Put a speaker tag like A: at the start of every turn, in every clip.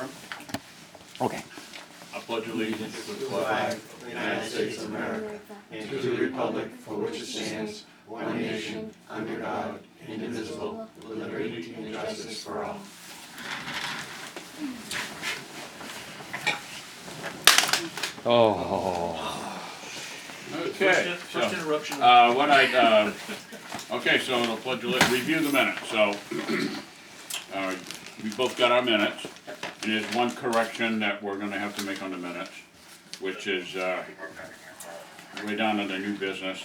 A: room.
B: Okay.
C: I pledge allegiance to the
D: flag of the United States of America and to the republic for which it stands, one nation, under God, indivisible, with liberty and justice for all.
B: Oh.
C: Okay,
A: First interruption.
C: okay, so the pledge review the minutes. So we both got our minutes, and there's one correction that we're going to have to make on the minutes, which is way down in the new business.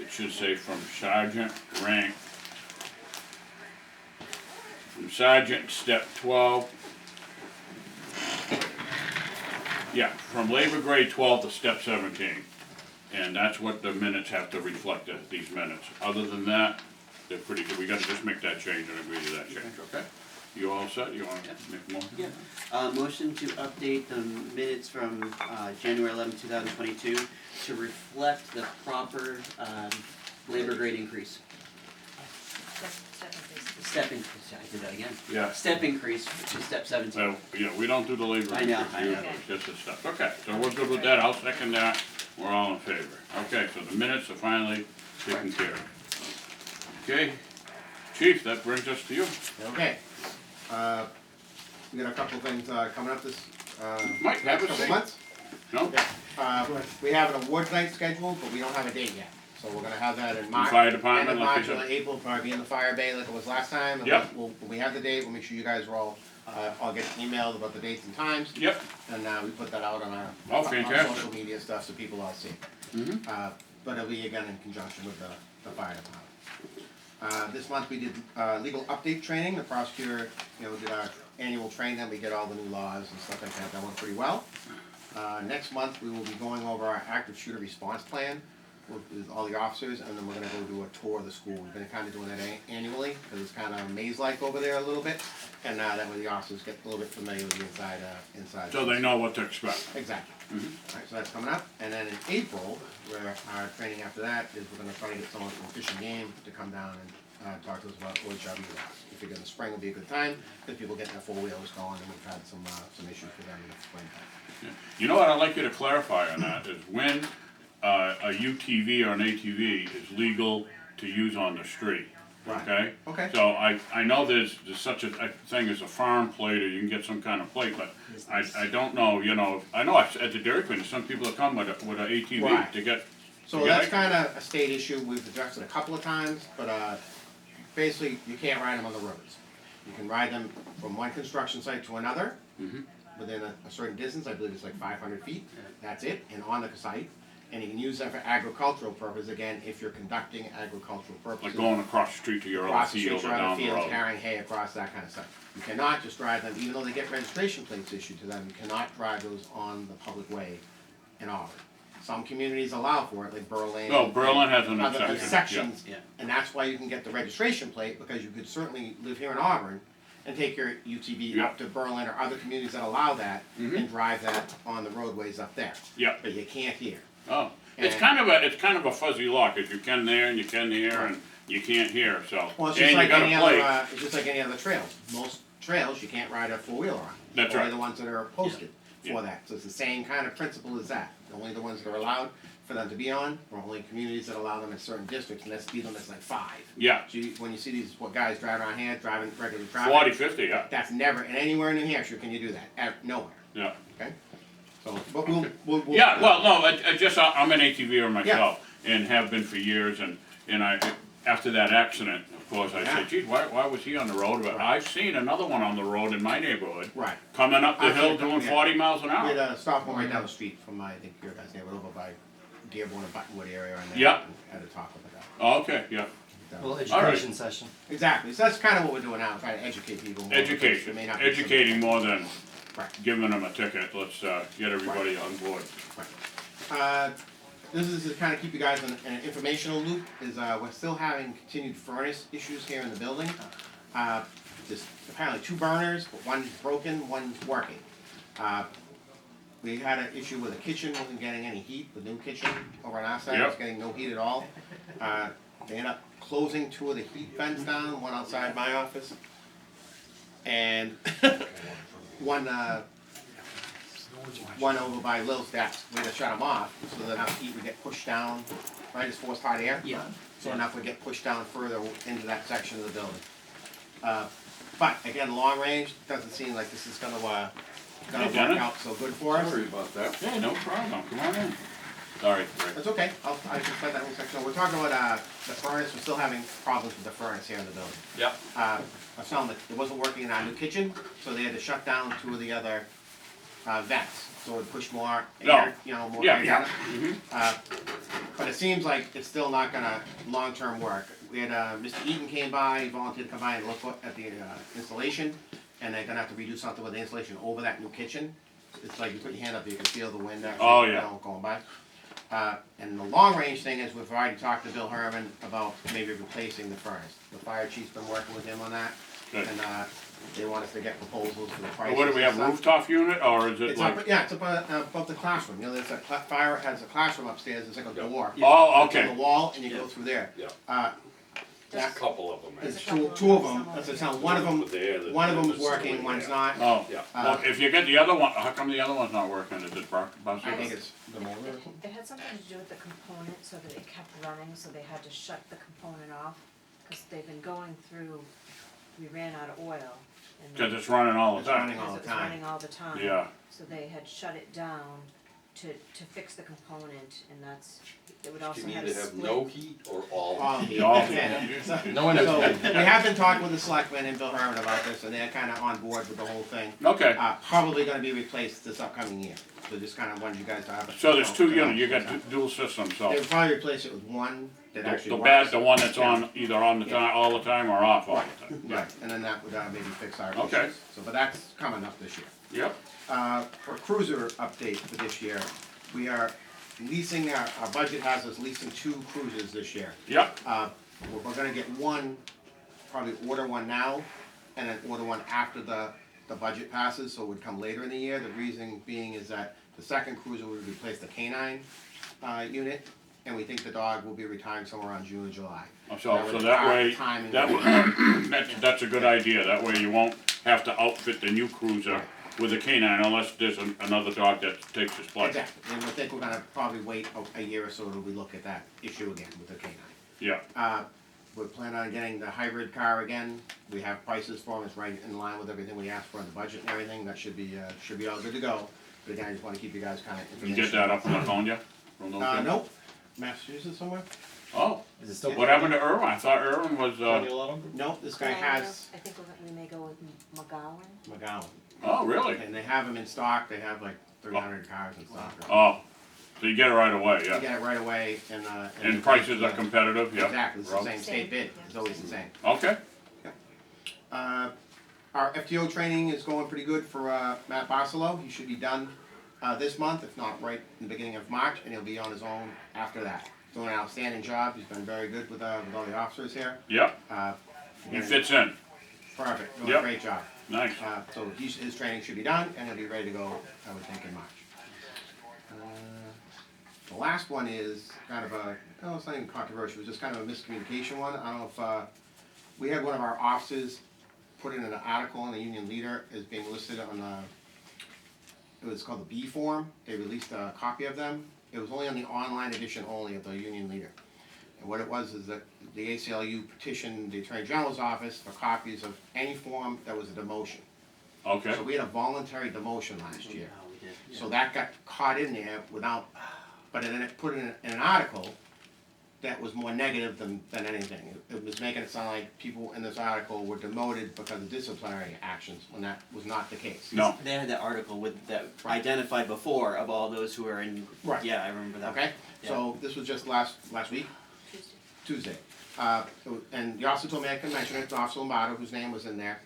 C: It should say from sergeant rank, from sergeant step 12. Yeah, from labor grade 12 to step 17. And that's what the minutes have to reflect, these minutes. Other than that, they're pretty good. We gotta just make that change and agree to that change, okay? You all set? You wanna make a motion?
A: Yeah. Motion to update the minutes from January 11, 2022 to reflect the proper labor grade increase. Step increase, I did that again.
C: Yeah.
A: Step increase, which is step 17.
C: So, yeah, we don't do the labor.
A: I know,
C: increase
A: I know.
C: usually, just the stuff. Okay, so we're good with that. I'll second that. We're all in favor. Okay, so the minutes are finally taken care of. Okay, Chief, that brings us to you.
D: Okay. We got a couple of things coming up this
C: Mike, have a
D: couple
C: seat.
D: months.
C: No?
D: We have an award night scheduled, but we don't have a date yet. So we're gonna have that in March.
C: Fire department,
D: End of
C: like
D: March
C: you
D: or
C: said.
D: April, probably be in the fire bay like it was last time. And
C: Yep.
D: when we have the date, we'll make sure you guys are all, I'll get emailed about the dates and times.
C: Yep.
D: And we put that out on our,
C: Oh,
D: our
C: fantastic.
D: social media stuff so people all see. But it'll be again in conjunction with the fire department. This month we did legal update training. The prosecutor, did our annual training that we get all the new laws and stuff like that. That went pretty well. Next month we will be going over our active shooter response plan with all the officers, and then we're gonna go do a tour of the school. We've been kind of doing that annually because it's kind of maze-like over there a little bit, and that way the officers get a little bit familiar with the inside.
C: So they know what to expect.
D: Exactly. Alright, so that's coming up, and then in April, where our training after that is we're gonna try to get someone from Fish and Game to come down and talk to us about OHW. We figure the spring will be a good time, because people getting their four-wheelers going, and we've had some issues with them in the spring.
C: Yeah. You know what I'd like you to clarify on that is when a UTV or an ATV is legal to use on the street,
D: Right.
C: okay?
D: Okay.
C: So I know there's such a thing as a farm plate, or you can get some kind of plate, but I don't know, I know at the Dairy Queen, there's some people that come with an ATV
D: Right.
C: to get.
D: So
C: to
D: that's
C: get-
D: kind of a state issue, we've addressed it a couple of times, but basically, you can't ride them on the roads. You can ride them from one construction site to another, within a certain distance, I believe it's like 500 feet, that's it, and on the site. And you can use them for agricultural purposes, again, if you're conducting agricultural purposes.
C: Like going across the street to your other
D: Across the
C: field
D: street
C: or
D: to
C: down
D: other
C: the
D: fields,
C: road.
D: carrying hay across, that kind of stuff. You cannot just drive them, even though they get registration plates issued to them, you cannot drive those on the public way in Auburn. Some communities allow for it, like Berlin.
C: No, Berlin has an
D: Other
C: exception,
D: sections,
A: yeah.
D: and that's why you can get the registration plate, because you could certainly live here in Auburn and take your UTV
C: Yeah.
D: up to Berlin or other communities that allow that, and drive that on the roadways up there.
C: Yeah.
D: But you can't here.
C: Oh, it's
D: And-
C: kind of a fuzzy law, cause you can there and you can here and you can't here, so.
D: Well, it's
C: And
D: just
C: you
D: like
C: got a
D: any
C: plate.
D: other, it's just like any other trail. Most trails, you can't ride a four-wheeler on.
C: That's
D: Only
C: right.
D: the ones that are posted
C: Yeah.
D: for that. So it's the same kind of principle as that. Only the ones that are allowed for them to be on, or only communities that allow them in certain districts, and that speed limit's like 5.
C: Yeah,
D: So when you see these, guys driving around here, driving regular traffic.
C: 40, 50, yeah,
D: That's never, and anywhere in New Hampshire can you do that, nowhere,
C: yeah.
D: okay? So, but we'll.
C: Yeah, well, no, I'm an ATVer myself, and have been for years, and after that accident, of course, I
D: Yeah.
C: said, geez, why was he on the road? But I've seen another one on the road in my neighborhood,
D: Right.
C: coming up the hill
D: Actually,
C: doing
D: yeah.
C: 40 miles an
D: We had
C: hour.
D: a stop one right down the street from, I think, your guys' neighborhood over by Dearborn and Buttonwood area, and
C: Yeah.
D: had a talk about that.
C: Oh, okay, yeah,
B: Little
C: All right.
B: education session.
D: Exactly, so that's kind of what we're doing now, trying to educate people more. because
C: education,
D: there may not be some-
C: educating more than
D: Right.
C: giving them a ticket, let's get everybody on board.
D: This is to kind of keep you guys in an informational loop, is we're still having continued furnace issues here in the building. There's apparently 2 burners, but one's broken, one's working. We had an issue with the kitchen, wasn't getting any heat, the new kitchen over on our side was
C: Yep.
D: getting no heat at all. They ended up closing 2 of the heat vents down, one outside my office. And one over by Lil Steps, we just shut them off, so that enough heat would get pushed down, right, it's forced hot air?
A: Yeah.
D: So enough would get pushed down further into that section of the building. But again, long range, doesn't seem like this is gonna
C: Hey,
D: work
C: Dennis.
D: out so good for us.
E: Sorry about that.
C: Yeah, no problem, come on in. Sorry, Rick.
D: That's okay, I just let that whole section, we're talking about, the furnace, we're still having problems with the furnace here in the building.
E: Yep.
D: I was telling them that it wasn't working in our new kitchen, so they had to shut down two of the other, vents, so it would push more air, more
C: Yeah,
D: air
C: yeah.
D: down. But it seems like it's still not gonna long-term work. We had, Mr. Eaton came by, he volunteered to come by and look at the, installation, and they're gonna have to redo something with the installation over that new kitchen. It's like you put your hand up, you can feel the wind actually,
C: Oh, yeah.
D: going by. And the long-range thing is, we've already talked to Bill Herman about maybe replacing the furnace. The fire chief's been working with him on that,
C: Good.
D: and, they want us to get proposals for the prices.
C: What do we have,
D: and stuff.
C: rooftop unit, or is it
D: It's
C: like?
D: up, yeah, it's up above the classroom, you know, there's a fire has a classroom upstairs, there's like a door.
C: Oh,
D: It's on
C: okay,
D: the wall, and you go
A: Yeah.
D: through there.
E: Yeah. There's a
D: That,
E: couple of them.
D: there's
E: actually.
D: two of them, that's the sound, one of them is
E: still
D: working,
E: in
D: one's
E: there.
D: not.
C: oh,
E: Yeah.
C: well, if you get the other one, how come the other one's not working, is it busted?
D: I think it's the motor.
F: It had something to do with the component, so that it kept running, so they had to shut the component off, cause they've been going through, we ran out of oil. And
C: Cause it's running all the
D: It's
C: time,
D: running all
F: because
D: the
F: it was
D: time.
F: running all the time.
C: yeah,
F: So they had shut it down to fix the component, and that's, it would also
E: Can
F: have
E: either
F: a
E: have
F: split.
E: no heat or all
D: All
E: heat.
D: heat,
C: All
D: that's
C: heat.
D: it. So-
E: No one has
D: So,
E: no
D: we have been talking with the selectmen and Bill Herman about this, and they're kinda on board with the whole thing.
C: okay,
D: Probably gonna be replaced this upcoming year, so just kinda wanted you guys to have.
C: so there's two units, you got dual systems, so.
D: They'll probably replace it with one that actually
C: The
D: works.
C: bad, the one that's on, either on the time, all the time, or off all the time,
D: Right, and then that would maybe fix our issues.
C: Okay.
D: So, but that's coming up this year.
C: yep,
D: For cruiser update for this year, we are leasing, our budget has us leasing 2 cruisers this year.
C: yep,
D: We're gonna get one, probably order one now, and then order one after the budget passes, so it would come later in the year. The reason being is that the second cruiser would replace the canine, unit, and we think the dog will be retiring somewhere around June or July.
C: so that way,
D: Timing.
C: that's a good idea, that way you won't have to outfit the new cruiser with a canine unless there's another dog that takes his place.
D: Exactly, and we think we're gonna probably wait a year or so till we look at that issue again with the canine.
C: Yeah,
D: We're planning on getting the hybrid car again. We have prices for them, it's right in line with everything we asked for in the budget and everything, that should be all good to go. But again, I just wanna keep you guys kinda
C: you
D: information.
C: get that up on the phone yet? From those people?
D: Nope, Massachusetts somewhere?
C: Oh,
B: Is it still?
C: what happened to Irwin? I thought Irwin was,
D: Nope, this guy has
F: I think we may go with McGowan.
D: McGowan,
C: oh, really?
D: and they have them in stock, they have like 300 cars in stock.
C: Oh, so you get it right away,
D: You
C: yeah.
D: get it right away, and.
C: And prices are competitive, yeah.
D: Exactly, it's the
C: Rob?
D: same state bid, it's always the same.
C: Okay,
D: Our FTO training is going pretty good for Matt Barcelo. He should be done this month, if not right in the beginning of March, and he'll be on his own after that. Doing an outstanding job. He's been very good with all the officers here.
C: yep, he
D: Again,
C: fits in,
D: Perfect, doing
C: Yep.
D: a great job.
C: nice.
D: So his training should be done, and he'll be ready to go, I would think, in March. The last one is kind of it's not even controversial, it's just kind of a miscommunication one. I don't know if, we had one of our officers put in an article in the Union Leader as being listed on it was called the B form. They released a copy of them. It was only on the online edition only of the Union Leader. And what it was is that the ACLU petitioned the Attorney General's office for copies of any form that was a demotion.
C: Okay,
D: So we had a voluntary demotion last year.
A: Yeah, we did, yeah.
D: So that got caught in there without, but then it put in an article that was more negative than anything. It was making it sound like people in this article were demoted because of disciplinary actions, when that was not the case.
C: no,
A: They had that article with, that identified before of all those who are in,
D: Right.
A: yeah, I remember that.
D: Okay, so this was just last week, Tuesday. And you also told me I could mention it, Officer Lombardo, whose name was in there.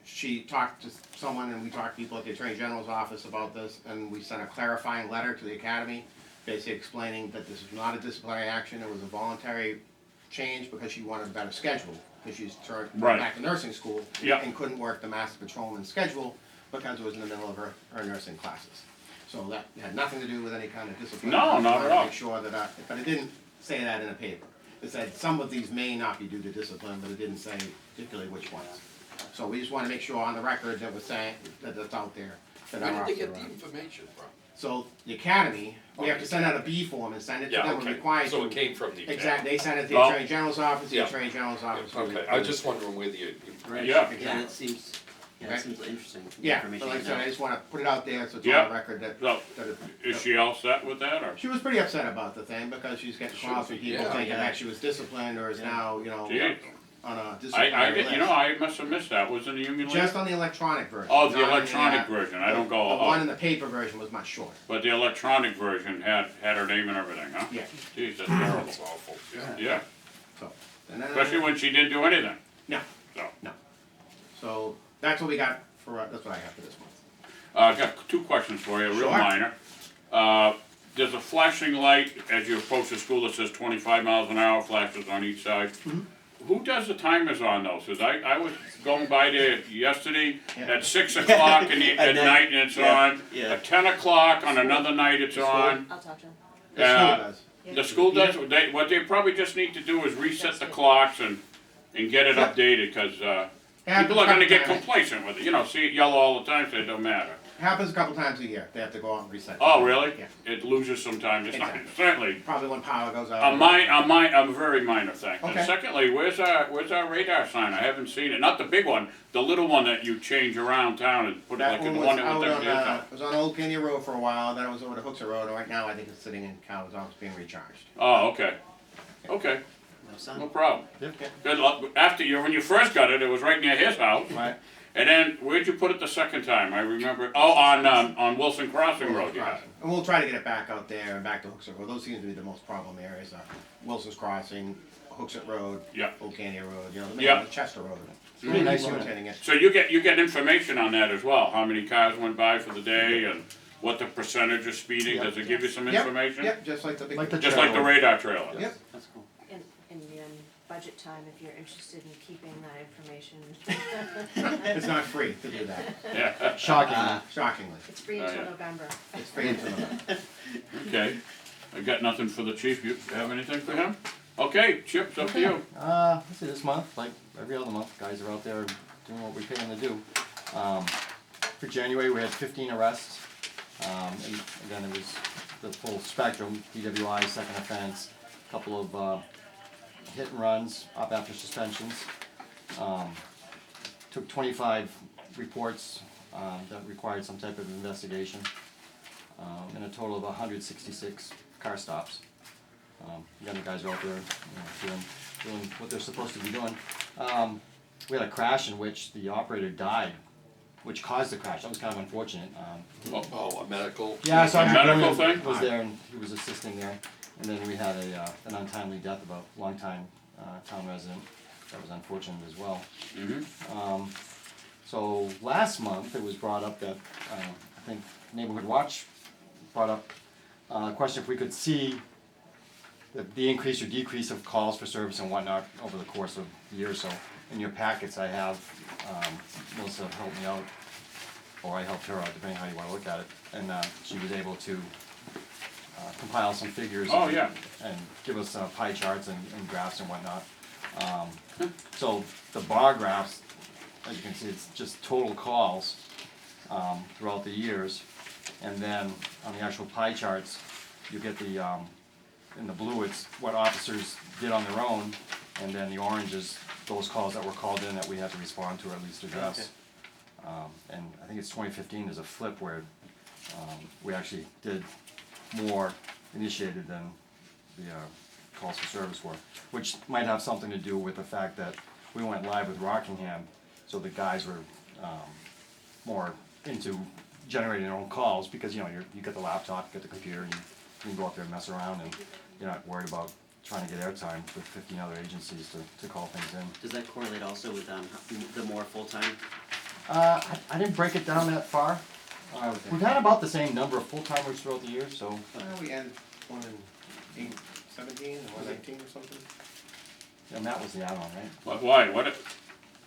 D: She talked to someone, and we talked to people at the Attorney General's office about this, and we sent a clarifying letter to the academy, basically explaining that this is not a disciplinary action, it was a voluntary change because she wanted a better schedule, because she's turned
C: Right.
D: back to nursing school
C: Yeah.
D: and couldn't work the Master Patrolman schedule because it was in the middle of her nursing classes. So that had nothing to do with any kind of discipline.
C: No, not at
D: Wanted to
C: all.
D: Make sure that, but it didn't say that in the paper. It said some of these may not be due to discipline, but it didn't say particularly which ones. So we just wanna make sure on the record that we're saying, that it's out there, that
E: Where
D: our
E: did they
D: officer
E: get the
D: run.
E: information from?
D: So the academy, we have to send out a B form and send it to
E: Yeah,
D: them, we're
E: okay,
D: required to.
E: so it came from the.
D: Exactly, they send it to the
C: Well-
D: Attorney General's office, the
E: Yeah.
D: Attorney General's office.
E: Okay, I was just wondering where the.
A: Right.
C: Yeah.
A: Yeah, that seems, yeah,
D: Okay.
A: that seems interesting,
D: Yeah,
A: information
D: but like I
A: to
D: said,
A: know.
D: I just wanna put it out there so it's
C: Yeah.
D: on the record that,
C: So,
D: that it.
C: is she all set with that, or?
D: She was pretty upset about the thing because she's getting calls from people
E: Yeah.
D: thinking
A: Yeah.
D: that she was disciplined or is now,
C: Gee.
D: on a
C: I
D: disciplinary
C: did,
D: list.
C: you know, I must have missed that, was in the Union League?
D: Just on the electronic version.
C: Oh, the
D: not on
C: electronic version, I don't go,
D: The one
C: oh,
D: in the paper version was much shorter.
C: but the electronic version had her name and everything, huh?
D: Yeah.
C: Jeez, that's terrible,
E: That's awful, yeah.
C: yeah,
D: So, and then,
C: especially when she didn't do anything.
D: No.
C: So,
D: So that's what we got for, that's what I have for this month.
C: I got two questions for you, real
D: Sure.
C: minor. There's a flashing light as you approach the school that says 25 miles an hour, flashes on each side.
D: Mm-hmm.
C: Who does the timers on those? Cause I was going by there yesterday
D: Yeah.
C: at 6 o'clock at
A: At night.
C: night and it's
A: Yeah,
C: on.
A: yeah.
C: At 10 o'clock on another night it's on.
F: I'll talk to him.
D: The school
C: Uh,
D: does.
C: The school does, what they probably just need to do is reset the clocks and get it
D: Yeah.
C: updated, cause,
D: Happens
C: people are
D: a
C: gonna
D: couple
C: get
D: times-
C: complacent with it, you know, see it yellow all the time, so it don't matter.
D: Happens a couple times a year, they have to go out and reset.
C: Oh, really?
D: Yeah,
C: It loses sometimes, it's not,
D: Exactly.
C: certainly,
D: probably when power goes out.
C: a very minor thing. And
D: Okay.
C: secondly, where's our radar sign? I haven't seen it, not the big one, the little one that you change around town and put it
D: That
C: like in
D: one
C: the
D: was
C: one that
D: out
C: was
D: on,
C: there.
D: it was on Old Kenya Road for a while, then it was over to Hooksett Road, and right now I think it's sitting in Cal's office being recharged.
C: Oh, okay, okay,
A: No sound.
C: no problem.
D: Okay.
C: Good luck, after you, when you first got it, it was right near his house.
D: Right.
C: And then, where'd you put it the second time? I remember, oh, on Wilson Crossing Road, yeah.
D: And we'll try to get it back out there and back to Hooksett Road, those seem to be the most problem areas, Wilson's Crossing, Hooksett Road,
C: Yeah.
D: Old Kenya Road,
C: Yeah.
D: Chester Road.
B: Pretty nice unit.
D: Rotating it.
C: So you get information on that as well, how many cars went by for the day and what the percentage of speeding,
D: Yep.
C: does it give you some
D: Yep,
C: information?
D: Yep, just like the big.
B: Like the
C: Just like the radar trailer?
D: Yep.
A: That's cool.
F: In budget time, if you're interested in keeping that information.
D: It's not free to do that,
C: Yeah,
B: Shocking.
D: shockingly.
F: It's free
C: Oh,
F: until
C: yeah.
F: November.
D: It's free until November.
C: okay. I got nothing for the chief, you have anything for him? Okay, Chip, it's up to you.
B: Let's see, this month, like every other month, guys are out there doing what we pay them to do. For January, we had 15 arrests. And again, it was the full spectrum, DWI, second offense, couple of hit and runs, up after suspensions. Took 25 reports that required some type of investigation, and a total of 166 car stops. Again, the guys are out there, doing what they're supposed to be doing. We had a crash in which the operator died, which caused the crash. That was kind of unfortunate.
E: Oh, a medical.
B: Yeah, so
C: A medical
B: Brendan
C: thing?
B: was there and he was assisting there. And then we had an untimely death of a longtime town resident. That was unfortunate as well.
C: Mm-hmm.
B: So last month, it was brought up that, I think Neighborhood Watch brought up a question if we could see the increase or decrease of calls for service and whatnot over the course of the year or so. In your packets, I have, Melissa helped me out, or I helped her out, depending how you wanna look at it. And she was able to compile some figures.
C: Oh,
B: and-
C: yeah.
B: And give us pie charts and graphs and whatnot. So the bar graphs, as you can see, it's just total calls throughout the years. And then on the actual pie charts, you get the, in the blue, it's what officers did on their own, and then the orange is those calls that were called in that we had to respond to or at least address. And I think it's 2015, there's a flip where we actually did more initiated than the calls for service were, which might have something to do with the fact that we went live with Rockingham, so the guys were more into generating their own calls, because you get the laptop, you get the computer, and you can go out there and mess around, and you're not worried about trying to get airtime with 15 other agencies to call things in.
A: Does that correlate also with the more full-time?
B: I didn't break it down that far. We've had about the same number of full-timers throughout the year, so
D: We had one in 17 or 19 or something.
B: yeah, Matt was the add-on, right?
C: But why,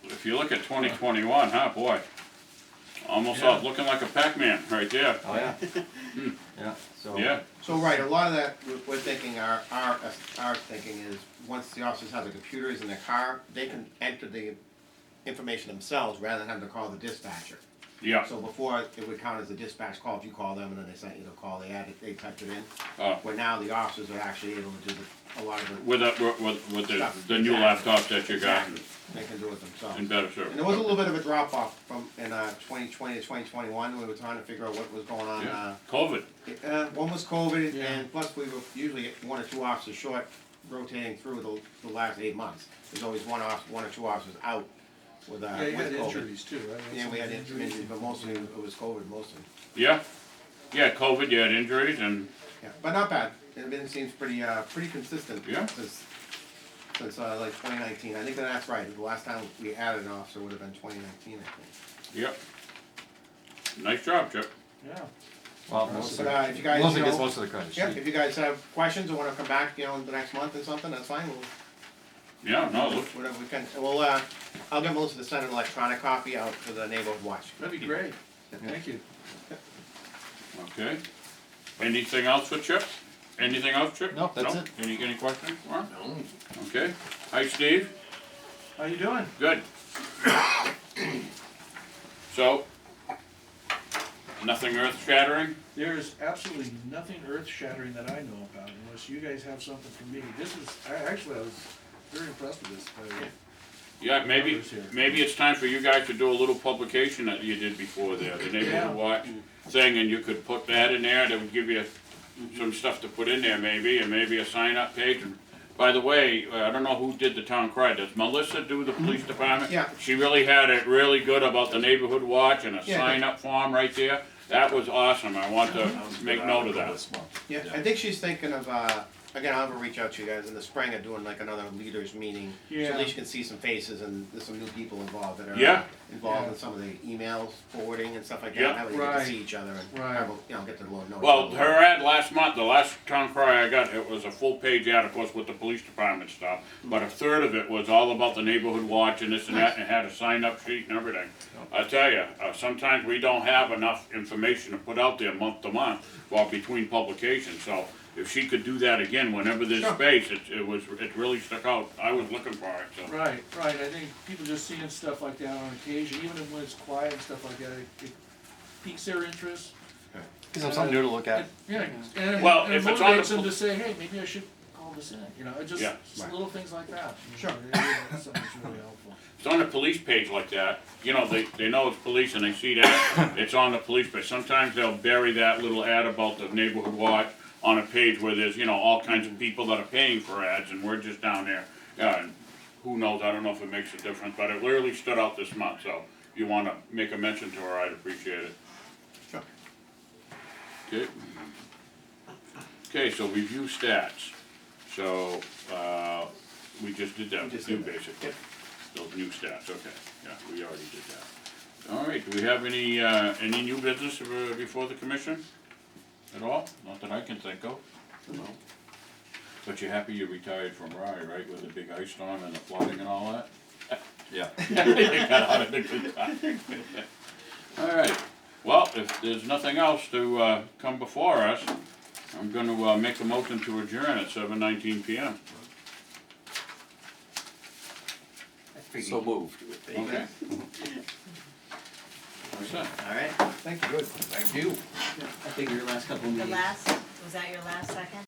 C: if you look at 2021, huh, boy, almost looking like a Pac-Man right there.
B: Oh, yeah. Yeah, so.
C: Yeah,
D: So, right, a lot of that, we're thinking, our thinking is, once the officers have the computers in their car, they can enter the information themselves rather than having to call the dispatcher.
C: Yeah,
D: So before, it would count as a dispatch call if you call them and then they sent you the call, they typed it in.
C: uh,
D: Where now the officers are actually able to do a lot of it,
C: with the new laptops that you got,
D: they can do it themselves.
C: in better service.
D: And there was a little bit of a drop off from, in 2020 to 2021, we were trying to figure out what was going on.
C: Yeah, COVID,
D: One was COVID,
A: Yeah.
D: and plus we were usually 1 or 2 officers short rotating through the last 8 months. There's always 1 or 2 officers out with
G: Yeah, you had
D: COVID.
G: injuries too, right?
D: Yeah, we had injuries, but mostly it was COVID mostly.
C: yeah, COVID, you had injuries and,
D: Yeah, but not bad. Everything seems pretty consistent.
C: Yeah.
D: Since like 2019. I think that's right. The last time we added an officer would have been 2019, I think.
C: yep. Nice job, Chip.
G: Yeah.
B: Well, Melissa,
D: But if you guys,
B: Melissa
D: you
B: gets
D: know,
B: most of the credit.
D: yeah, if you guys have questions or wanna come back, in the next month or something, that's fine.
C: Yeah, no, look,
D: Whatever we can. I'll get Melissa to send an electronic copy out to the neighborhood watch.
G: That'd be great. Thank you.
C: okay. Anything else for Chip? Anything else, Chip?
B: No, that's it.
C: Any questions? Warren?
E: No.
C: Okay. Hi, Steve.
G: How you doing?
C: Good. So, nothing earth shattering?
G: There is absolutely nothing earth shattering that I know about unless you guys have something for me. I was very impressed with this.
C: Yeah, maybe
G: Numbers here.
C: it's time for you guys to do a little publication that you did before there, the
G: Yeah.
C: neighborhood watch thing, and you could put that in there, that would give you some stuff to put in there maybe, and maybe a sign-up page. And by the way, I don't know who did the town cry, does Melissa do the police department?
D: Yeah.
C: She really had it really good about the neighborhood watch and a
D: Yeah.
C: sign-up form right there. That was awesome, I want to make note of that.
D: Yeah, I think she's thinking of, again, I'll have her reach out to you guys in the spring of doing like another leaders meeting. So
G: Yeah.
D: at least you can see some faces and there's some new people involved that are
C: Yeah.
D: involved
G: Yeah.
D: in some of the emails forwarding and stuff like that.
C: Yeah.
D: That way you get to
G: Right.
D: see each other and
G: Right.
D: have, get to know each
C: Well,
D: other.
C: her ad last month, the last town cry I got, it was a full page ad, of course, with the police department stuff. But a third of it was all about the neighborhood watch and this and that, and it had a sign-up sheet and everything. I tell you, sometimes we don't have enough information to put out there month to month, while between publications, so if she could do that again whenever there's
D: Sure.
C: space, it really stuck out. I was looking for it, so.
G: Right. I think people just seeing stuff like that on occasion, even when it's quiet and stuff like that, it piques their interest.
B: Gives them something new to look at.
G: Yeah, and
C: Well,
G: and
C: if it's on the
G: motivates them to say, hey, maybe I should call this in, just
C: Yeah.
D: Right.
G: little things like that.
D: Sure.
G: That's something that's really helpful.
C: It's on the police page like that, they know it's police and they see that, it's on the police page. Sometimes they'll bury that little ad about the neighborhood watch on a page where there's, all kinds of people that are paying for ads, and we're just down there. And who knows, I don't know if it makes a difference, but it really stood out this month, so if you wanna make a mention to her, I'd appreciate it.
D: Sure.
C: Okay. Okay, so review stats. So, we just did that
D: We just
C: with you
D: did that.
C: basically. Those new stats, okay, yeah, we already did that. All right, do we have any new business before the commission at all? Not that I can think of.
D: No.
C: But you're happy you retired from Rye, right, with the big ice storm and the flooding and all that?
B: Yeah.
C: You got out of the good time. All right, well, if there's nothing else to come before us, I'm gonna make a motion to adjourn at 7:19 PM.
E: So moved.
C: Okay. What's that?
A: Alright,
D: Thank you.
E: Thank you.
A: I think your last couple
F: The
A: meetings.
F: last, was that your last second?